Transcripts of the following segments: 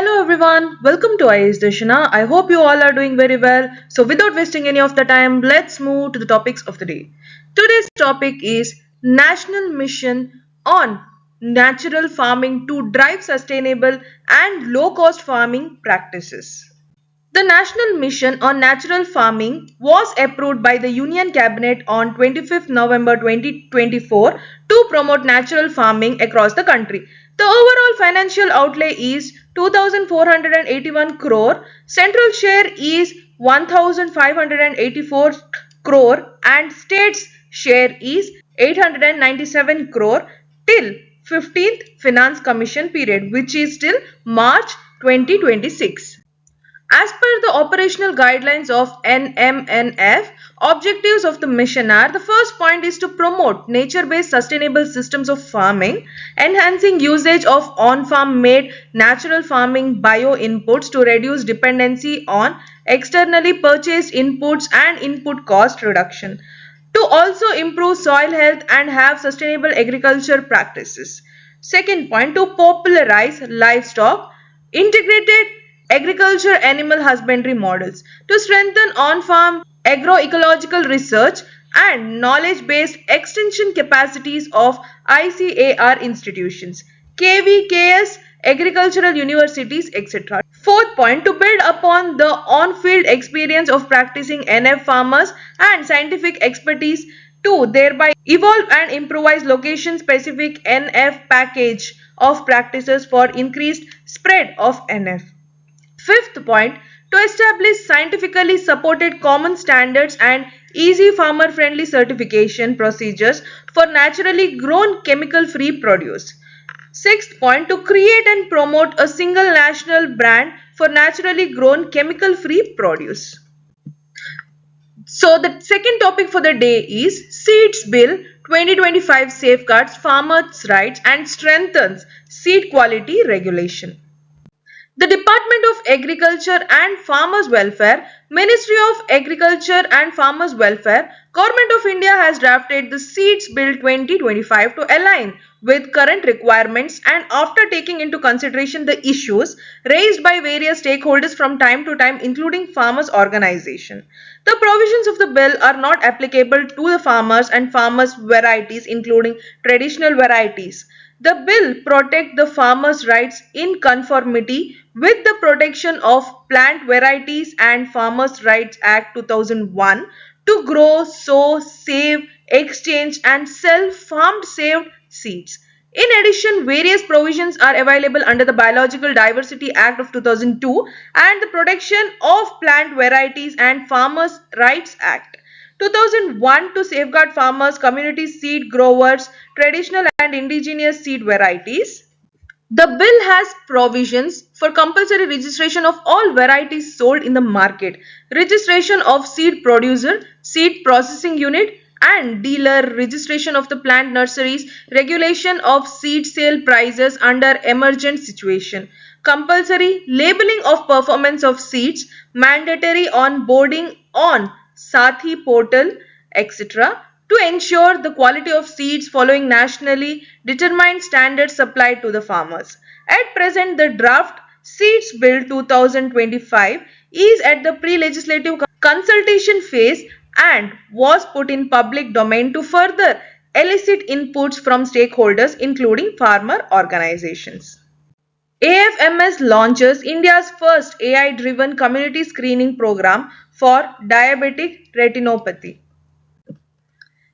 Hello everyone, welcome to IAS Dashana. I hope you all are doing very well. So without wasting any of the time, let's move to the topics of the day. Today's topic is National Mission on Natural Farming to drive sustainable and low cost farming practices. The National Mission on Natural Farming was approved by the Union Cabinet on 25th November 2024 to promote natural farming across the country. The overall financial outlay is 2,481 crore, central share is 1,584 crore and states share is 897 crore till 15th Finance Commission period, which is till March 2026. As per the operational guidelines of NMNF, objectives of the mission are: the first point is to promote nature-based sustainable systems of farming, enhancing usage of on-farm made natural farming bio-inputs to reduce dependency on externally purchased inputs and input cost reduction, to also improve soil health and have sustainable agriculture practices. Second point, to popularize livestock, integrated agriculture animal husbandry models, to strengthen on-farm agroecological research and knowledge-based extension capacities of ICAR institutions, KVKS, agricultural universities, etc. Fourth point, to build upon the on-field experience of practicing NF farmers and scientific expertise to thereby evolve and improvise location-specific NF package of practices for increased spread of NF. Fifth point, to establish scientifically supported common standards and easy farmer friendly certification procedures for naturally grown chemical free produce. Sixth point, to create and promote a single national brand for naturally grown chemical free produce. So the second topic for the day is Seeds Bill 2025 safeguards farmers' rights and strengthens seed quality regulation. The Department of Agriculture and Farmers Welfare, Ministry of Agriculture and Farmers Welfare, Government of India has drafted the Seeds Bill 2025 to align with current requirements and after taking into consideration the issues raised by various stakeholders from time to time, including farmers' organizations. The provisions of the bill are not applicable to the farmers and farmers' varieties, including traditional varieties. The bill protects the farmers' rights in conformity with the Protection of Plant Varieties and Farmers' Rights Act 2001 to grow, sow, save, exchange and sell farmed saved seeds. In addition, various provisions are available under the Biological Diversity Act of 2002 and the Protection of Plant Varieties and Farmers' Rights Act 2001 to safeguard farmers, community seed growers, traditional and indigenous seed varieties. The bill has provisions for compulsory registration of all varieties sold in the market, registration of seed producer, seed processing unit and dealer, registration of the plant nurseries, regulation of seed sale prices under emergent situation, compulsory labeling of performance of seeds, mandatory onboarding on Sathi portal, etc. to ensure the quality of seeds following nationally determined standards supplied to the farmers. At present, the draft Seeds Bill 2025 is at the pre-legislative consultation phase and was put in public domain to further elicit inputs from stakeholders including farmer organizations. AFMS launches India's first AI-driven community screening program for diabetic retinopathy.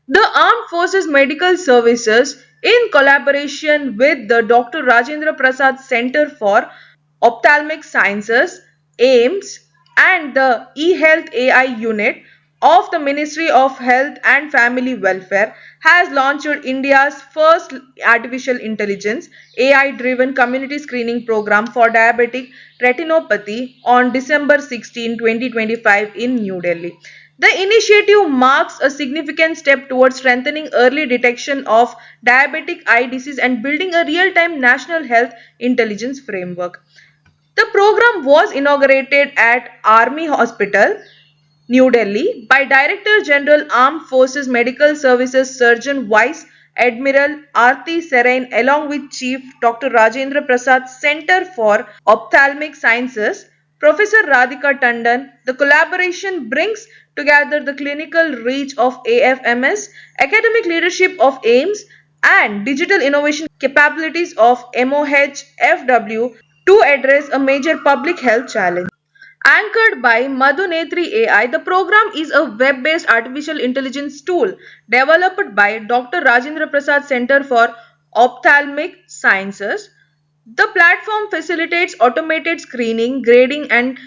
The Armed Forces Medical Services, in collaboration with the Dr. Rajendra Prasad Center for Ophthalmic Sciences, AIMS, and the eHealth AI unit of the Ministry of Health and Family Welfare, has launched India's first artificial intelligence AI-driven community screening program for diabetic retinopathy on December 16, 2025 in New Delhi. The initiative marks a significant step towards strengthening early detection of diabetic eye disease and building a real-time national health intelligence framework. The program was inaugurated at Army Hospital, New Delhi by Director General Armed Forces Medical Services Surgeon Vice Admiral Aarti Serain along with Chief Dr. Rajendra Prasad Center for Ophthalmic Sciences, Professor Radhika Tandon. The collaboration brings together the clinical reach of AFMS, academic leadership of AIMS, and digital innovation capabilities of MOHFW to address a major public health challenge. Anchored by Madhunetri AI, the program is a web-based artificial intelligence tool developed by Dr. Rajendra Prasad Center for Ophthalmic Sciences. The platform facilitates automated screening, grading, and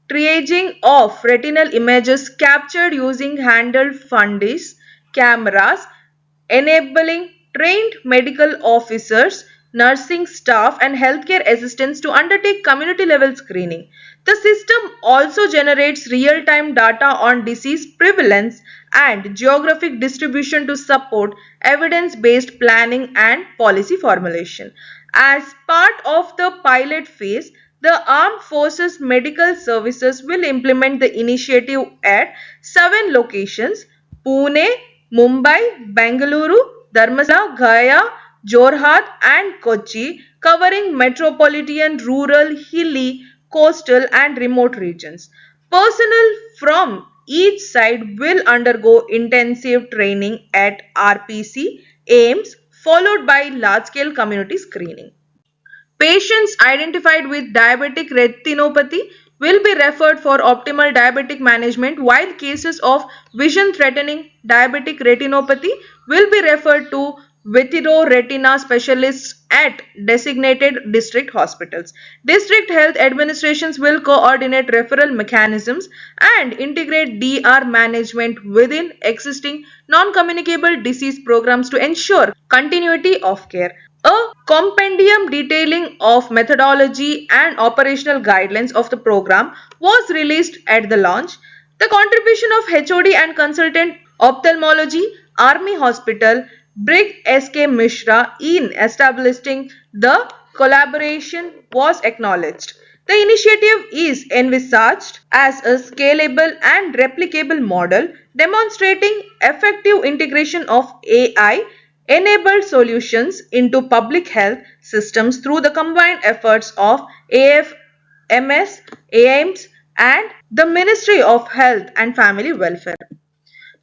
triaging of retinal images captured using handheld fundis cameras, enabling trained medical officers, nursing staff, and healthcare assistants to undertake community level screening. The system also generates real time data on disease prevalence and geographic distribution to support evidence based planning and policy formulation. As part of the pilot phase, the Armed Forces Medical Services will implement the initiative at 7 locations: Pune, Mumbai, Bengaluru, Dharmasthala, Gaya, Jorhat, and Kochi, covering metropolitan, rural, hilly, coastal, and remote regions. Personnel from each side will undergo intensive training at RPC, AIMS, followed by large scale community screening. Patients identified with diabetic retinopathy will be referred for optimal diabetic management, while cases of vision threatening diabetic retinopathy will be referred to vitreoretina specialists at designated district hospitals. District health administrations will coordinate referral mechanisms and integrate DR management within existing non communicable disease programs to ensure continuity of care. A compendium detailing of methodology and operational guidelines of the program was released at the launch. The contribution of HOD and consultant ophthalmology, Army Hospital, Brig S.K. Mishra in establishing the collaboration was acknowledged. The initiative is envisaged as a scalable and replicable model demonstrating effective integration of AI enabled solutions into public health systems through the combined efforts of AFMS, AIMS, and the Ministry of Health and Family Welfare.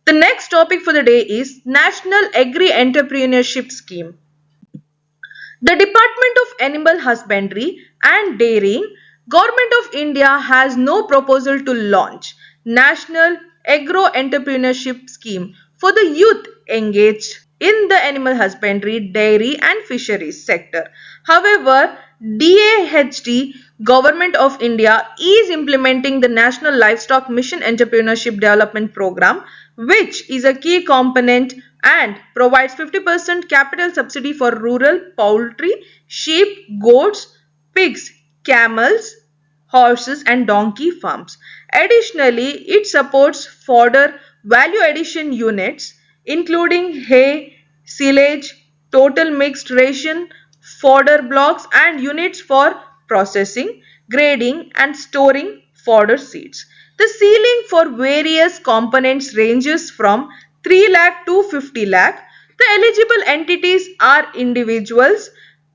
The next topic for the day is National Agri Entrepreneurship Scheme. The Department of Animal Husbandry and Dairying, Government of India has no proposal to launch National Agro Entrepreneurship Scheme for the youth engaged in the animal husbandry, dairy and fisheries sector. However, DAHD Government of India is implementing the National Livestock Mission Entrepreneurship Development Program, which is a key component and provides 50% capital subsidy for rural poultry, sheep, goats, pigs, camels, horses and donkey farms. Additionally, it supports fodder value addition units including hay, silage, total mixed ration, fodder blocks and units for processing, grading and storing fodder seeds. The ceiling for various components ranges from 3 lakh to 50 lakh. The eligible entities are individuals,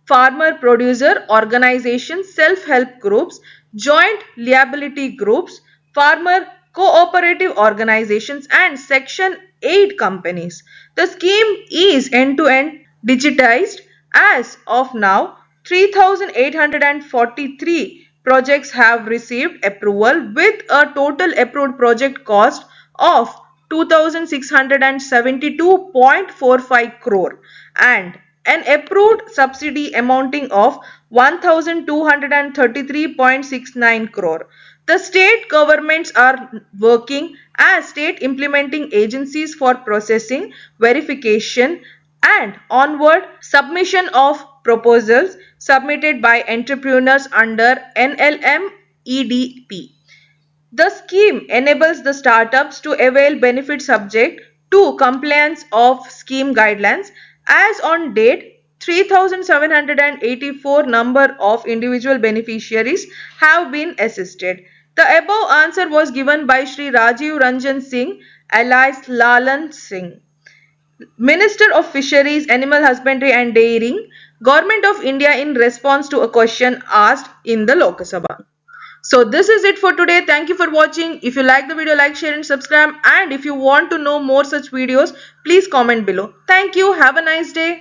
farmer producer organizations, self help groups, joint liability groups, farmer cooperative organizations, and Section 8 companies. The scheme is end to end digitized. As of now, 3,843 projects have received approval with a total approved project cost of 2,672.45 crore and an approved subsidy amounting of 1,233.69 crore. The state governments are working as state implementing agencies for processing, verification, and onward submission of proposals submitted by entrepreneurs under NLM EDP. The scheme enables the startups to avail benefits subject to compliance of scheme guidelines. As on date, 3,784 number of individual beneficiaries have been assisted. The above answer was given by Shri Rajiv Ranjan Singh alias Lalan Singh. Minister of Fisheries, Animal Husbandry and Dairying, Government of India in response to a question asked in the Lok Sabha. So this is it for today. Thank you for watching. If you like the video, like, share and subscribe. And if you want to know more such videos, please comment below. Thank you. Have a nice day.